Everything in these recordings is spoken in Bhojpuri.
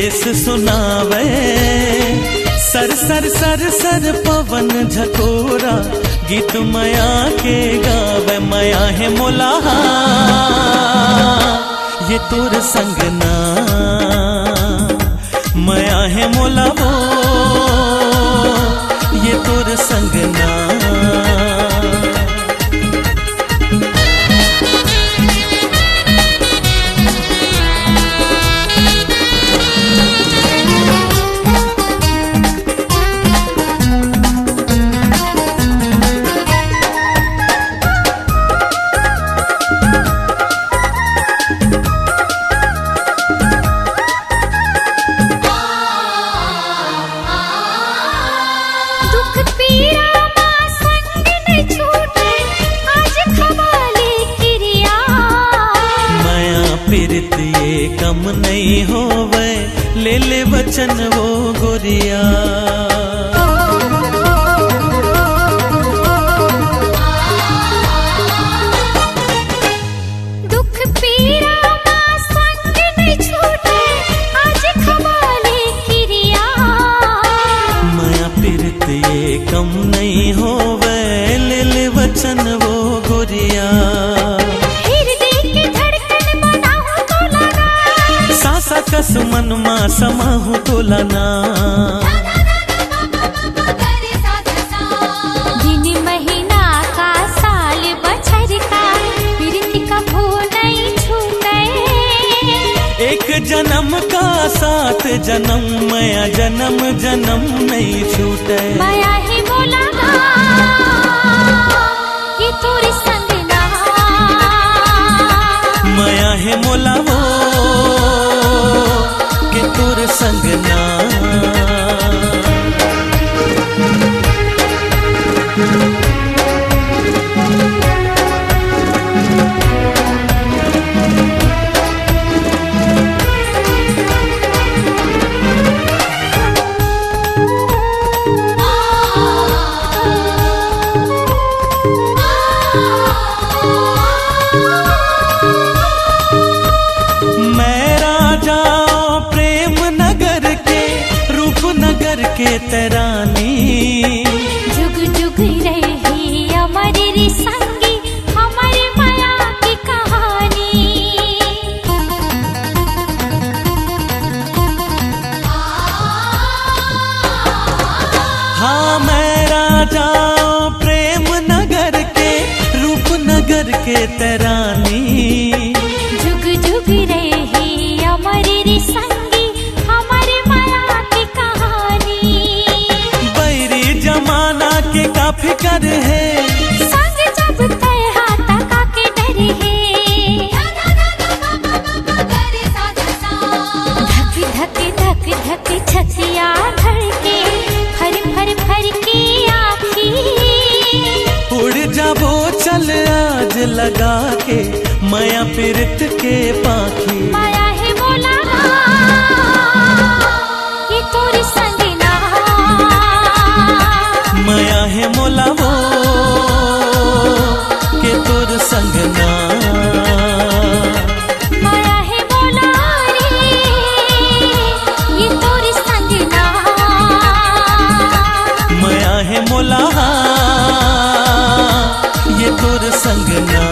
संदेश सुनावे। सर सर सर सर पवन झकोरा गीत माया के गावे। माया है मोला ये तोर संग ना, माया है मोला वो ये तोर संग ना। कम नहीं होवे ले ले वचन वो गोरिया। दुख पीड़ा मां संग नहीं छूटे आज खवाले किरिया। माया पीरत ये कम नहीं होवे ले ले वचन वो गोरिया। कस मन मा समाहु तोलना। दिन महीना का साल बछर का प्रीति का भो नहीं छूटे। एक जन्म का साथ जन्म माया जन्म जन्म नहीं छूटे। माया है मोला ये तोरे संग ना, माया है मोला वो के तोर संग ना। के तरानी जुग जुग रही हमारी संगी हमारी माया की कहानी। हाँ मैं राजा प्रेम नगर के रूप नगर के तरानी। जुग जुग रही हमारी संगी का फिकर है संग जब तय हाथा का के डर है। धक धक धक धक छतिया धड़के फर फर फर की आँखी। उड़ जाबो चल आज लगा के माया पीरत के पाखी। माया है मोला ये तोरे संग ना, माया है मोला वो के तोर संग ना। माया है मोला रे ये तोरे संग ना, माया है मोला ये तोर संग ना।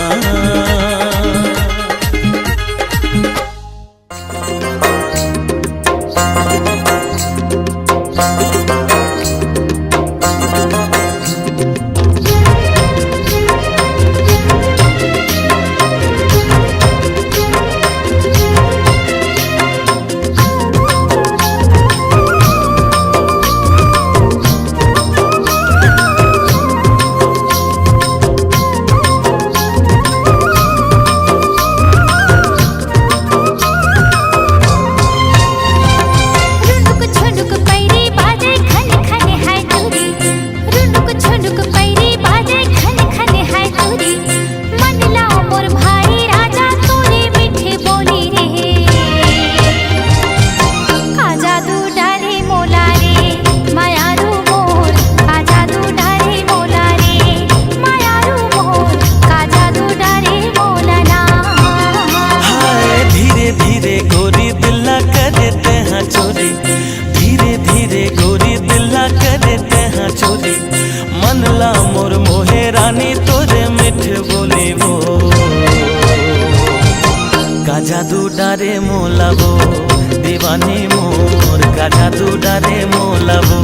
जादू डारे मोलवो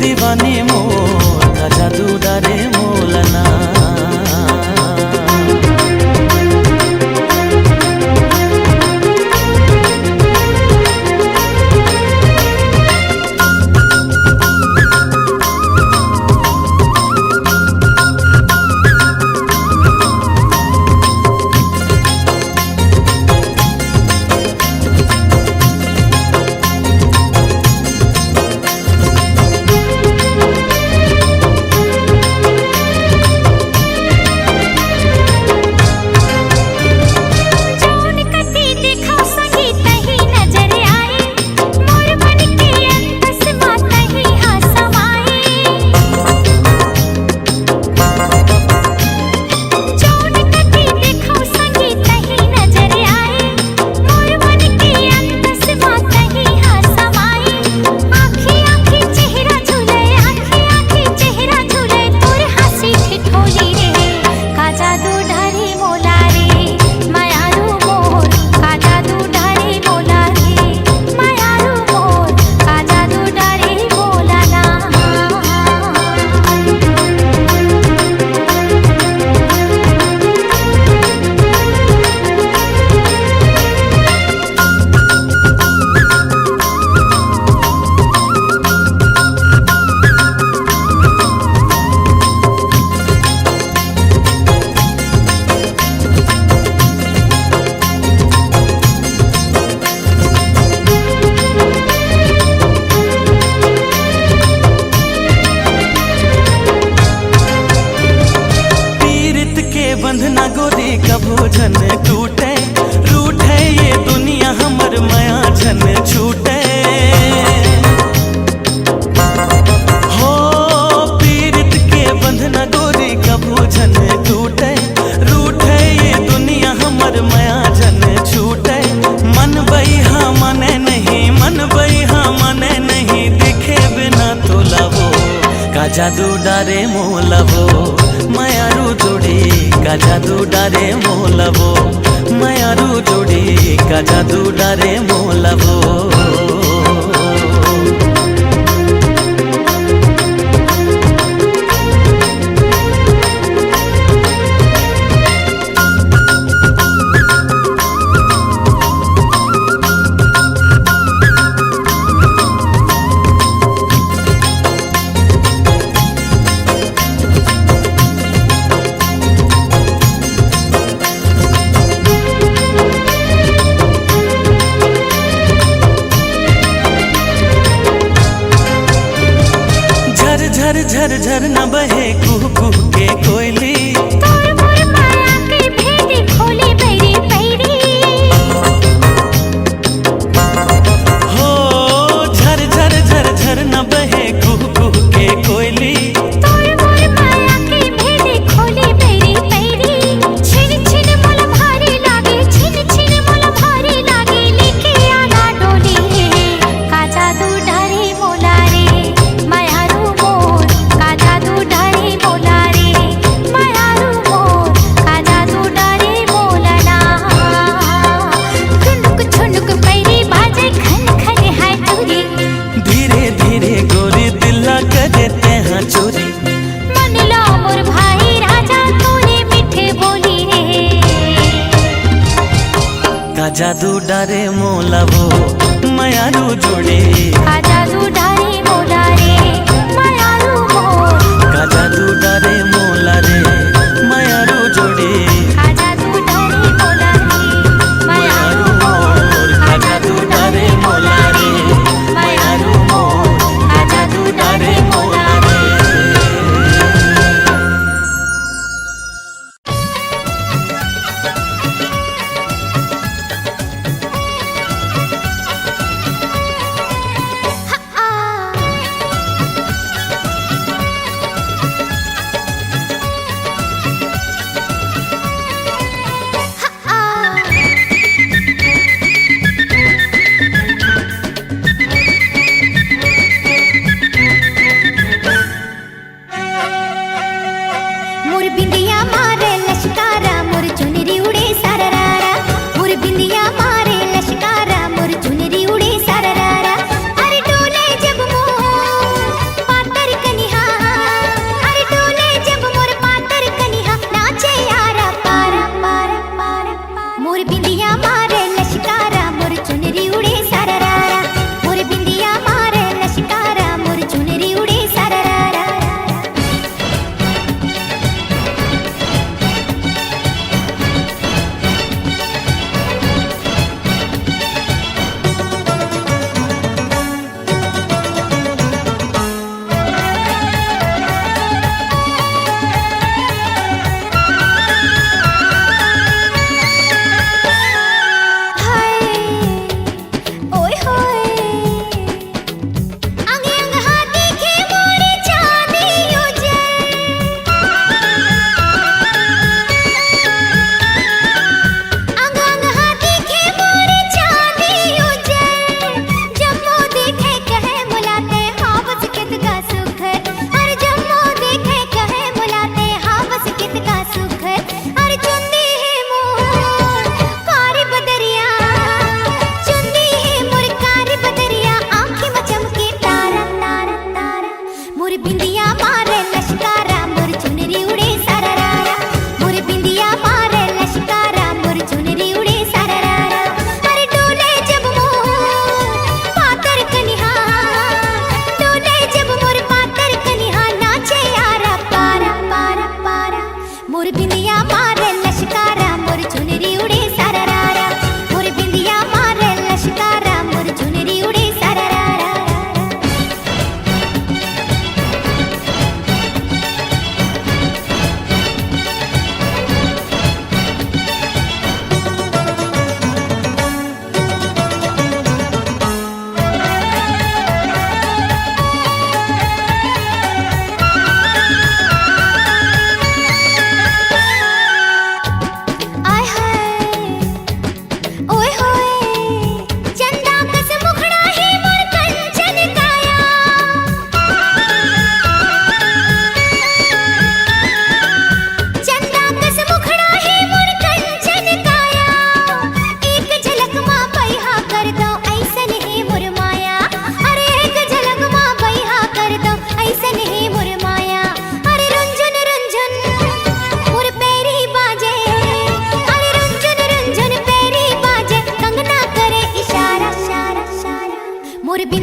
दीवानी मोर का जादू डारे मोलना। बंधना गोरी कभो झन टूटे रूठे ये दुनिया हमर माया झन छूटे। हो पीरित के बंधना गोरी कभो झन टूटे रूठे ये दुनिया हमर माया झन छूटे। मन बइहा मने नहीं मन बइहा मने नहीं दिखे बिना तो लवो का जादू डारे मोलवो मायारू जोड़ी का जादू डारे मोलवो मायारू जोड़ी का जादू डारे मोलवो। झर झर झर न बहे कुह कुह के कोयली तोर मोर माया के भेदी खोली बैरी बैरी। हो झर झर झर झर न बहे कुह कुह के कोयली तोर मोर माया के भेदी खोली बैरी बैरी। छिन छिन मोल भारी लागे छिन छिन मोल भारी लागे लेके आना डोली का जादू डारे मोला रे मायारू मोर का जादू डारे मोला रे मायारू मोर का जादू डारे मोलना। ठुनुक ठुनुक पैरी बाजे खन खन है तुरी धीरे धीरे गोरी दिला करे तेहा चोरी। मन लो मोर भाई राजा तोरे मीठे बोली रे का जादू डारे मोलवो मायारू जोड़ी का जादू डारे मोला रे मायारू मोर का जादू डारे मोला रे मायारू जोड़ी का जादू डारे मोला रे मायारू मोर का जादू डारे मोला रे मायारू मोर का जादू डारे मोला रे।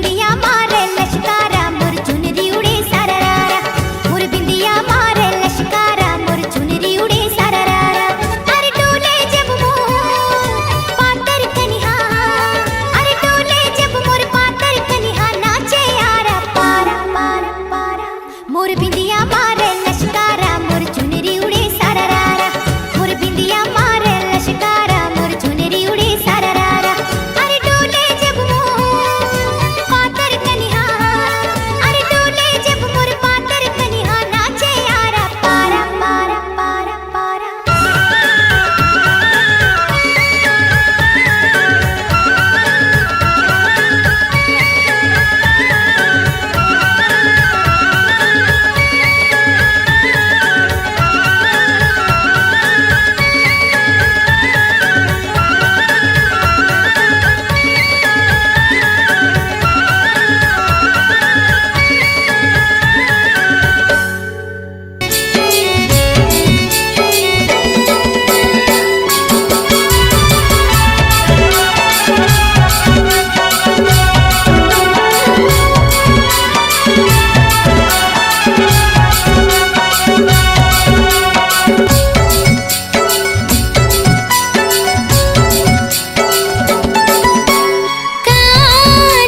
बिंदिया मारे लश्कारा मोर चुनरी उड़े सारारा मोर बिंदिया मारे लश्कारा मोर चुनरी उड़े सारारा अरे डोले जब मोर पातर कनिहा अरे डोले जब मोर पातर कनिहा नाचे यारा पारा पारा पारा मोर बिंदिया मारे लश्कारा मोर चुनरी उड़े सारारा मोर बिंदिया मारे लश्कारा मोर चुनरी उड़े सारारा अरे डोले जब मोर पातर कनिहा अरे डोले जब मोर पातर कनिहा नाचे यारा पारा पारा पारा पारा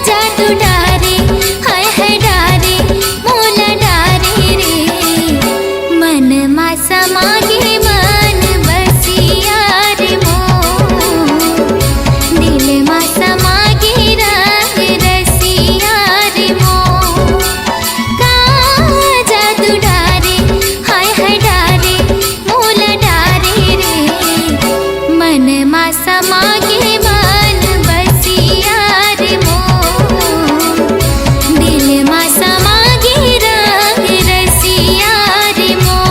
जादू डारे हाय हाय डारे मोला डारे रे मन मा समागे मन बसिया रे मोर दिल मा समागे रंग रसिया रे मोर का जादू डारे हाय हाय डारे मोला डारे रे मन मा समागे मन बसिया रे मोर दिल मा समागे रंग रसिया रे मोर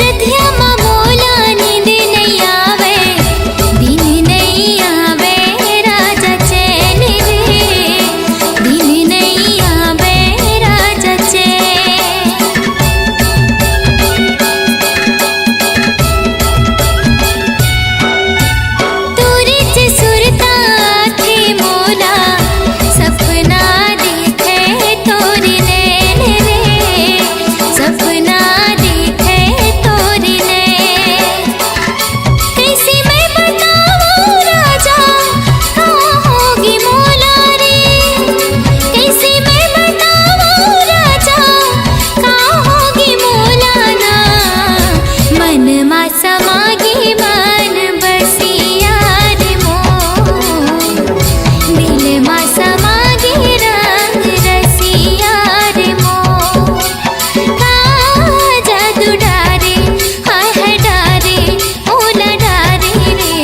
रथिया मा मोला नींद नहीं आवे दिन नहीं आवे राजा चैन रे दिन नहीं आवे राजा चैन तोरे च सुरता थे मोला सपना देखे तोरे नैन रे सपना देखे तोरे नैन कैसे मैं बताऊं राजा कहाँ होगी मोला रे कैसे मैं बताऊं राजा कहाँ होगी मोला ना मन मा समागे मन बसिया रे मोर दिल मा समागे रंग रसिया रे मोर का जादू डारे हाय हाय डारे ओला डारे रे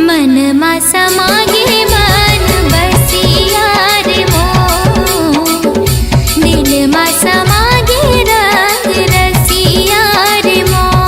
मन मा समागे मन बसिया रे मोर दिल मा समागे रंग रसिया रे मोर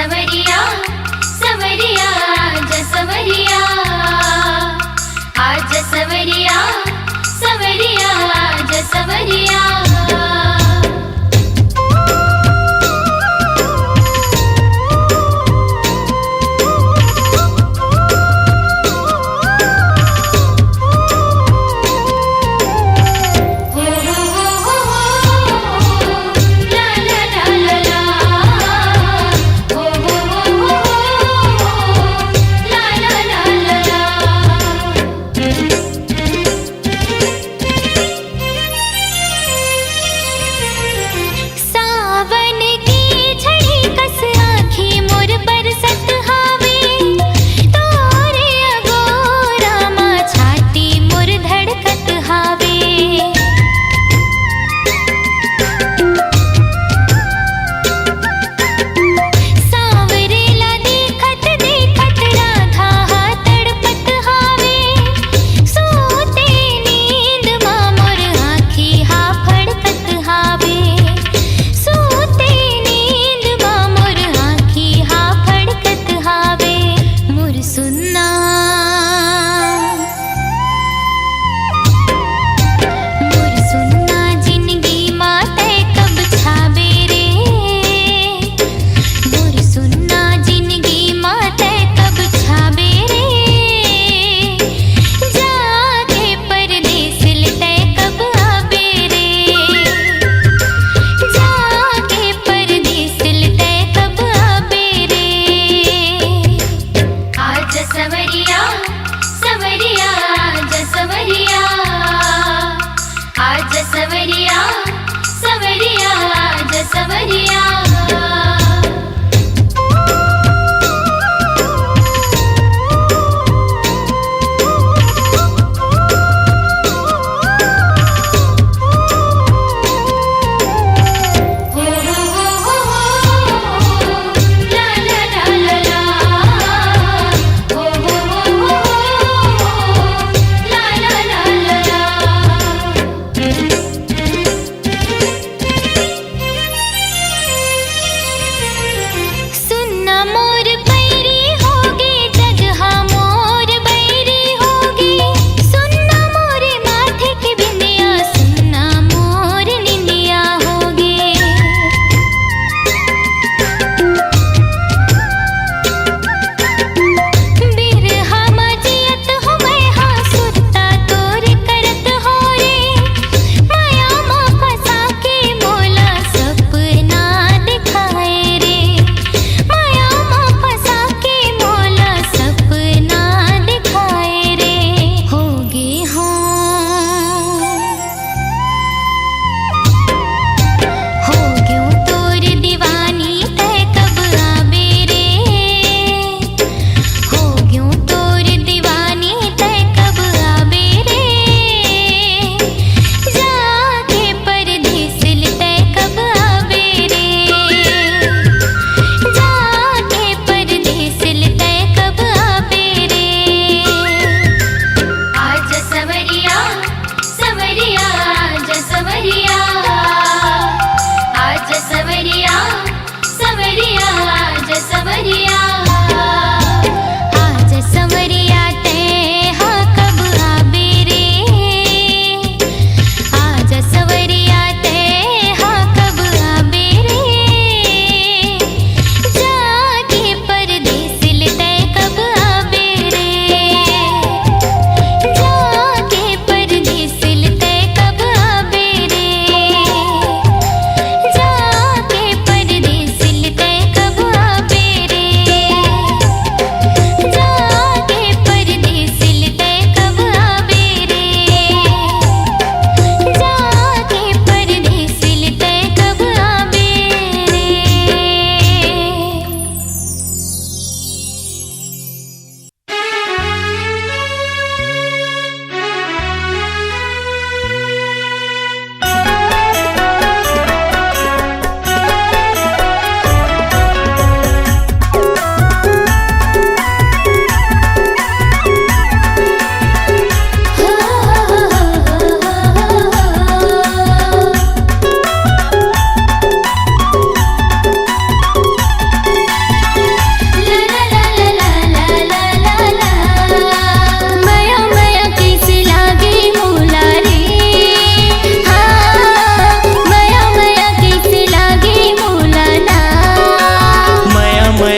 सवरिया सवरिया आजा सवरिया आजा सवरिया सवरिया आजा सवरिया ला ला ला ला ला, ओ हो हो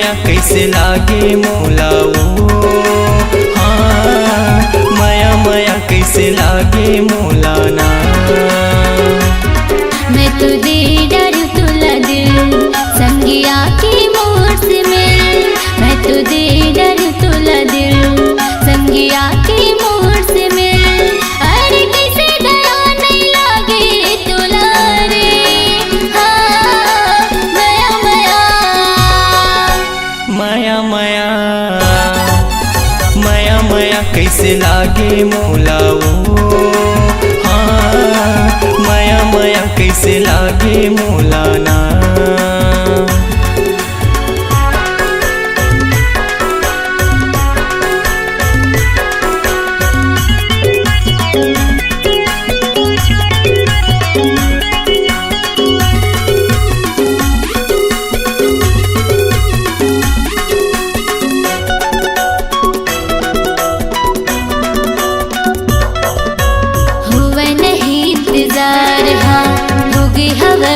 माया कैसे लागे मोला वो, हाँ माया माया कैसे लागे मोला ना। मैं तो दे डर तुला दिल संगिया की मोर से मिल, मैं तो दे डर तुला दिल संगिया की मोर से मिल। अरे कैसे दया नहीं लागे तुला रे, हाँ माया माया माया माया माया माया कैसे लागे मोला वो, हाँ माया माया कैसे लागे मोला ना।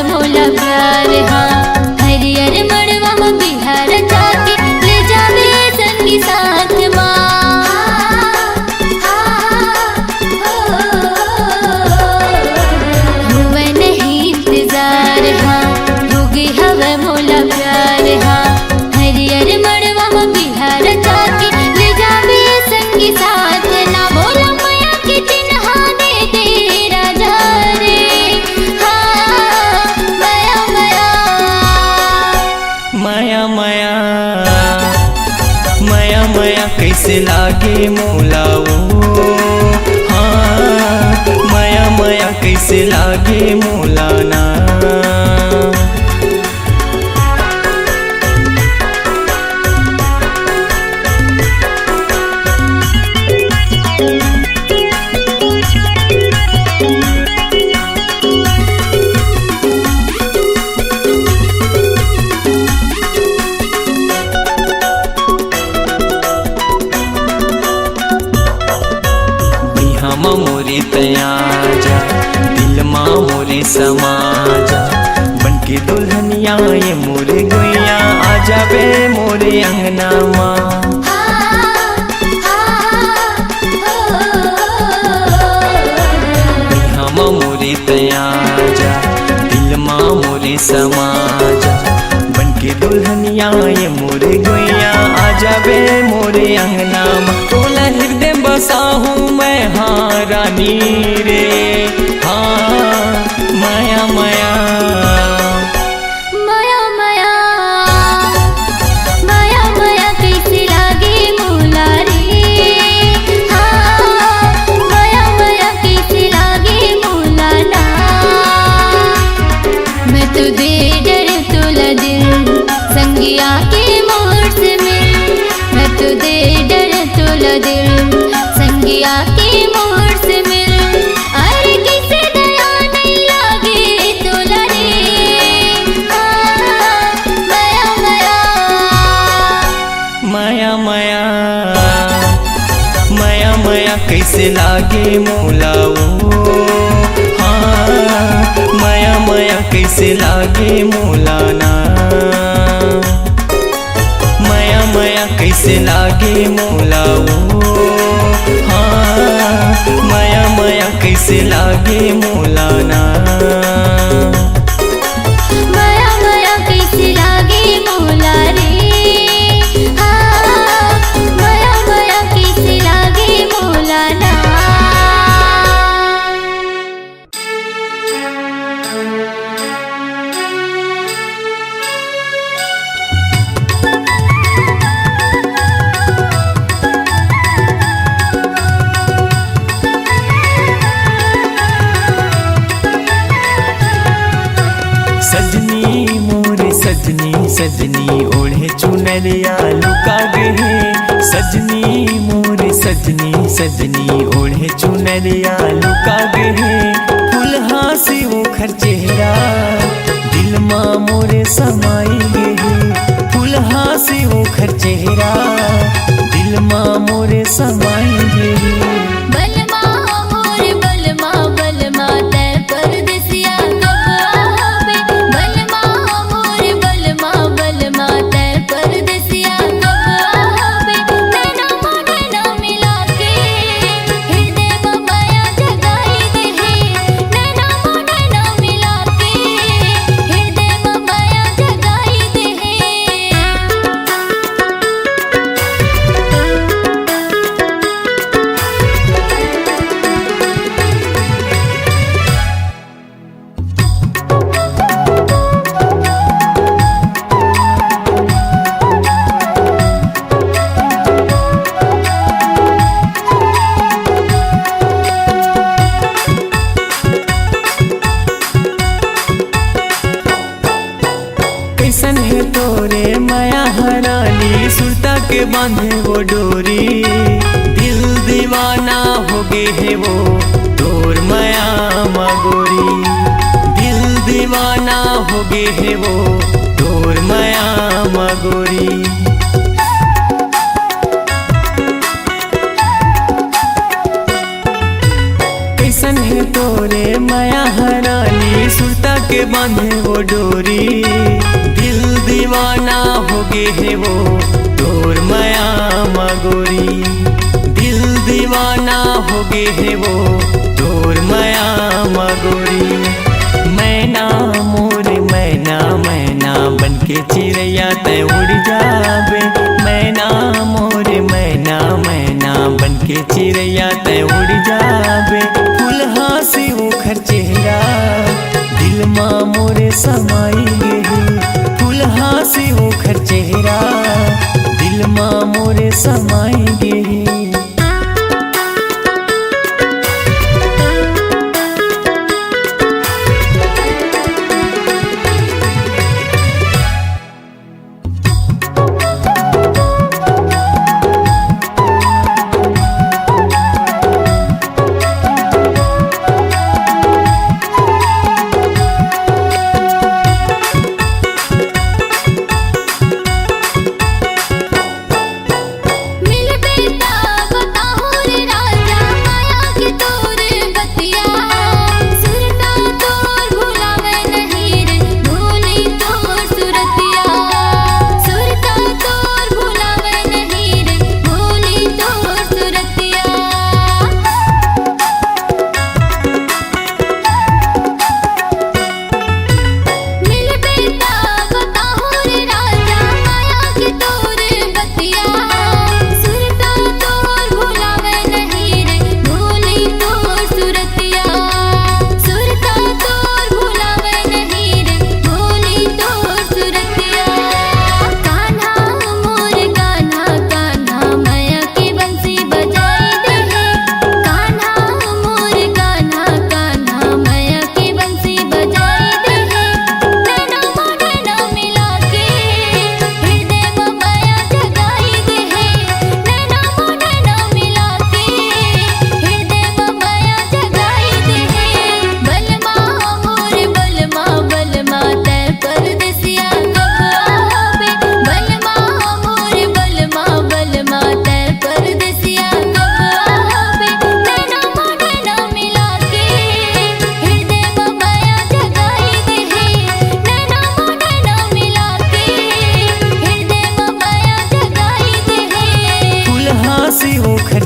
मोला प्यार हाँ हरियर मड़वा में बिहार जाके ले जावे संगी साथ माँ। हुआ नहीं इंतजार हाँ होगी हवा मोला प्यार हाँ हरियर मड़वा में बिहार जाके ले जावे संगी साथ ना। बोला माया के चिन्हा दे तेरा जा रे, माया माया माया माया कैसे लागे मोला वो, हाँ माया माया कैसे लागे मोला ना। मोरे तया जा दिल माँ मोरे समा जा, बनके दुल्हनिया ये मोरे गुइया आ जावे मोरे अंगना माँ। हम मोरे तया जा दिल माँ मोरे समा जा, बनके दुल्हनिया ये मोरे गुइया आ जावे मोरे अंगना माँ। तोला हृदय बसा हूँ मैं हाँ रानी रे, हाँ माया माया माया माया माया माया कैसे लागे मोला रे, हाँ माया माया कैसे लागे मोला ना। मैं तो दे डर तुला दिल संगिया के मोर से मिल, मैं तो दे डर तुला दिल संगिया के मोर से मिल। अरे कैसे दया नहीं लागे तुला रे, माया माया माया माया माया कैसे लागे मोला वो, हाँ माया माया कैसे लागे मोला ना। माया माया कैसे लागे मोला वो, हाँ माया माया कैसे लागे मोला ना। माया माया कैसे लागे मोला रे, हाँ माया माया कैसे लागे मोला ना। सजनी ओढ़े चुनरिया लुका गे, सजनी मोरे सजनी सजनी ओढ़े चुनरिया लुका गे। फुलहा से ओखर चेहरा दिल माँ मोरे समाई गे, फुलहा से ओखर चेहरा दिल माँ मोरे समाई गे। बलमा मोर बलमा बलमा ते परदेसिया कब आवे, बलमा मोर बलमा बलमा ते परदेसिया बांधे वो डोरी, दिल दीवाना हो गए है वो तोर माया मगोरी। दिल दीवाना हो गए है वो तोर माया मगोरी। कैसन है तोरे माया हरानी, सुरता के बांधे वो डोरी, दिल दीवाना हो गए है वो तोर माया मगोरी। दिल दीवाना हो गए है वो तोर माया मगोरी। मैना मोरे मैना मैना बनके चिड़ैया तय उड़ जाबे। मैना मोरे मैना मैना बनके चिड़ैया तय उड़ जाबे। फुलहा से उखर चेहरा दिल माँ मोरे समाई गे। फुलहा से उखर चेहरा दिल माँ मोरे समाई गे।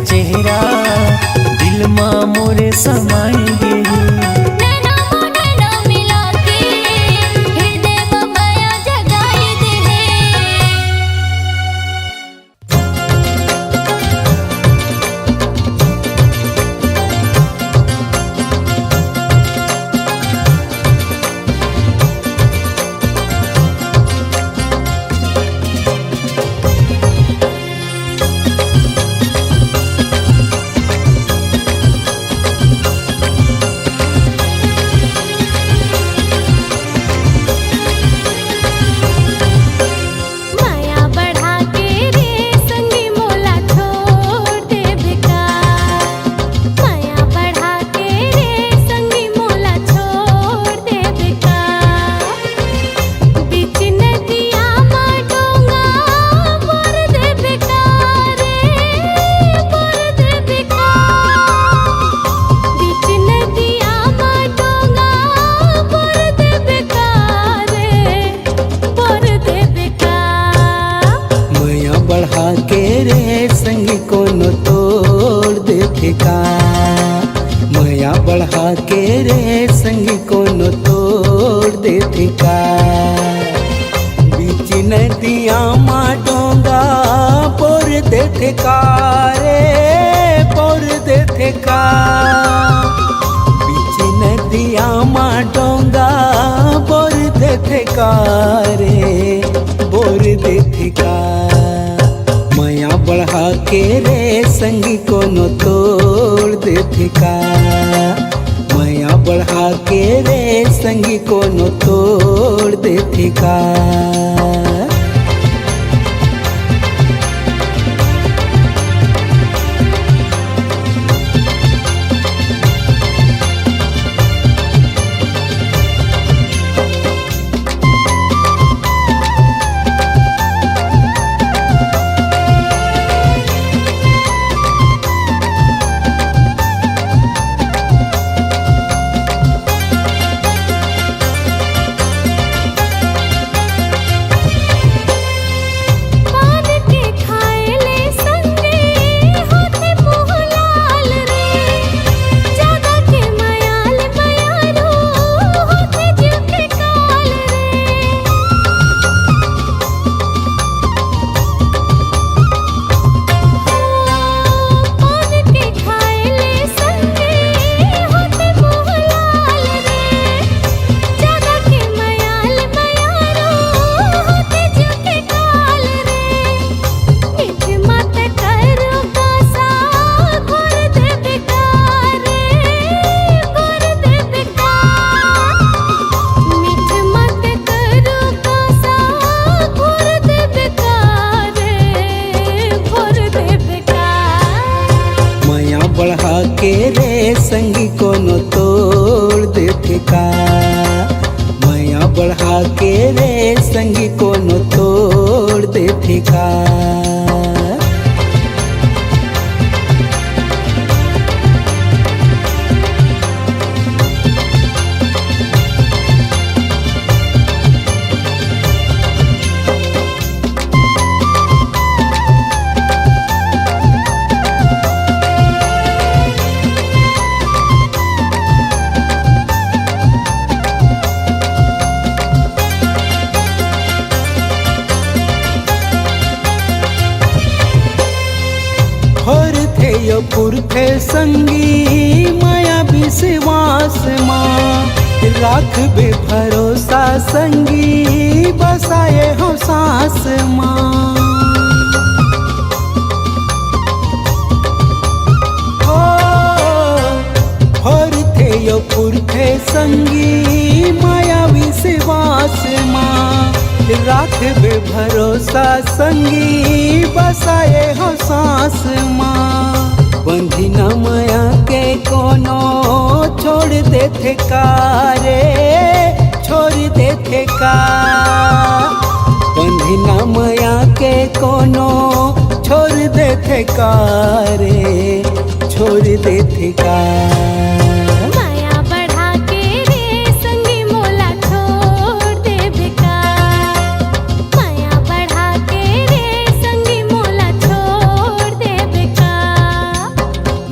चेहरा दिल माँ मोरे समाई गे। मया बढ़ा के रे संगी कोनो तोड़ देते का। बीच नदिया मा डोंगा पोर देते का रे पोर देते का। बीच नदिया मा डोंगा पोर देते का रे पोर देते का। मया बढ़ा के रे संगी कोनो तोड़ देते का। मया बढ़ा के रे संगी कोनो तोड़ देते का। संगी कोनो तोड़ देथे का। माया बढ़ा के रे संगी कोनो तोड़ देथे का। होर थे यो पुरखे संगी माया विश्वास माँ। राख बे भरोसा संगी बसाए हो सास माँ। होर थे यो पुरखे संगी माया विश्वास माँ। राख बे भरोसा संगी बसाए हो सास माँ। बंधी न माया के कोनो छोड़ देथे का रे, छोड़ देथे का। बंधी न माया के कोनो छोड़ देथे का रे, छोड़ देथे का। माया बढ़ा के रे संगी मोला छोड़ देबे का। माया बढ़ा के रे संगी मोला छोड़ देबे का।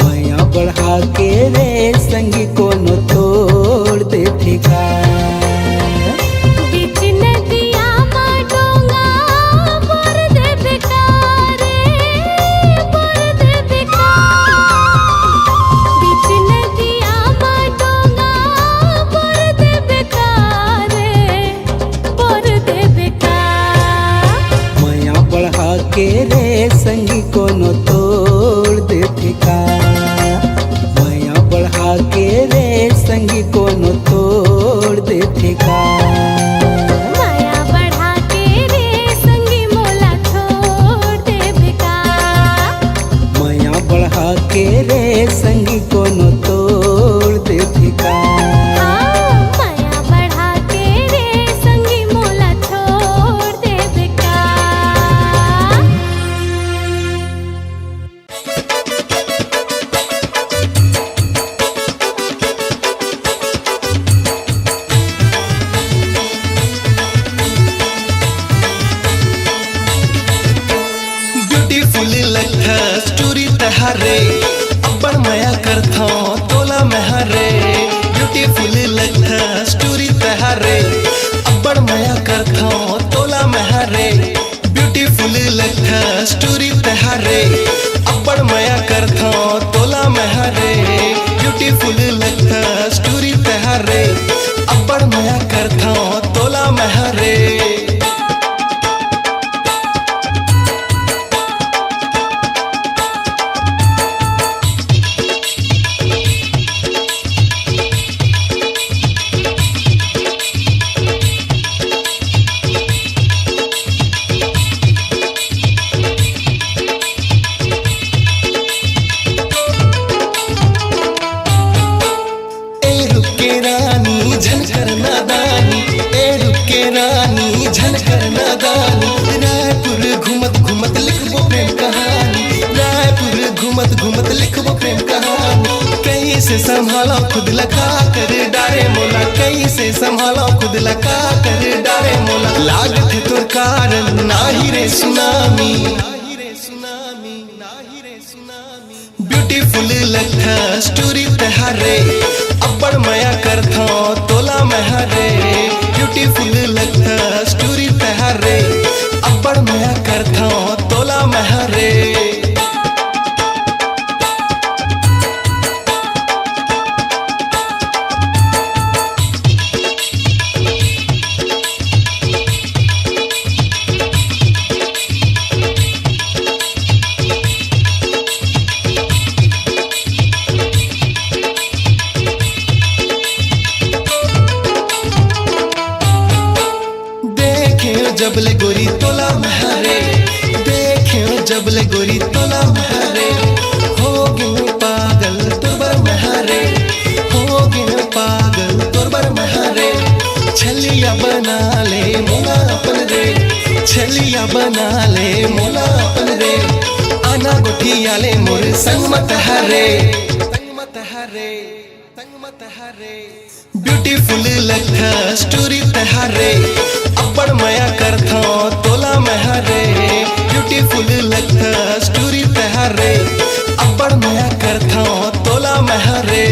माया बढ़ा के रे संगी कोनो तोड़ देथे का। बीच नदिया मा डोंगा बोर देबे का रे, बोर देबे का। बीच नदिया मा डोंगा बोर देबे का रे, बोर देबे का। माया बढ़ा के रे संगी कोनो तोड़ देथे का। माया बढ़ा के रे संगी कोनो तोड़ देथे का। माया बढ़ा के रे संगी मोला छोड़ देबे का। माया बढ़ा के रे संगी कोनो तोड़ देथे का। माया बढ़ा के रे संगी मोला छोड़ देबे का। ब्यूटीफुल लगता स्टोरी तहारे अब्बड़ माया करथा तोला महरे। ब्यूटीफुल लगता स्टोरी तहारे अब्बड़ माया करथा तोला महरे। ब्यूटीफुल लगता स्टोरी तहारे अब्बड़ माया करथा तोला महरे। ब्यूटीफुल लगता स्टोरी तहारे अब्बड़ माया करथा तोला महरे। झनकर नादानी। रायपुर घूमत घूमत लिखबो प्रेम कहानी। रायपुर घूमत घूमत लिखबो प्रेम कहानी। कैसे संभालो खुद लगा कर डारे मोला। कैसे संभालो खुद लगा कर डारे मोला। लागत है तोर कारण नाही रे सुनामी। ब्यूटीफुल लगता स्टोरी तहारे अब्बड़ माया करथा तोला महरे। ब्यूटीफुल लगता स्टोरी तहारे अब्बड़ माया करथा तोला महरे। जबले गोरी तोला महरे। देखे जबले गोरी तोला महरे। हो गई पागल तुबर महरे। वीडिया बना ले मोला अपन रे आना गोठिया ले मोर संग मत हरे ब्यूटीफुल लगता स्टोरी तहारे अब्बड़ मया करथा तोला महरे ब्यूटीफुल लगता स्टोरी तहारे अब्बड़ मया करथा तोला महरे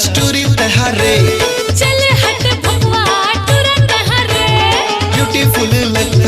स्टोरी तहारे चल हट भगवा तुरंत हरे ब्यूटीफुल लगता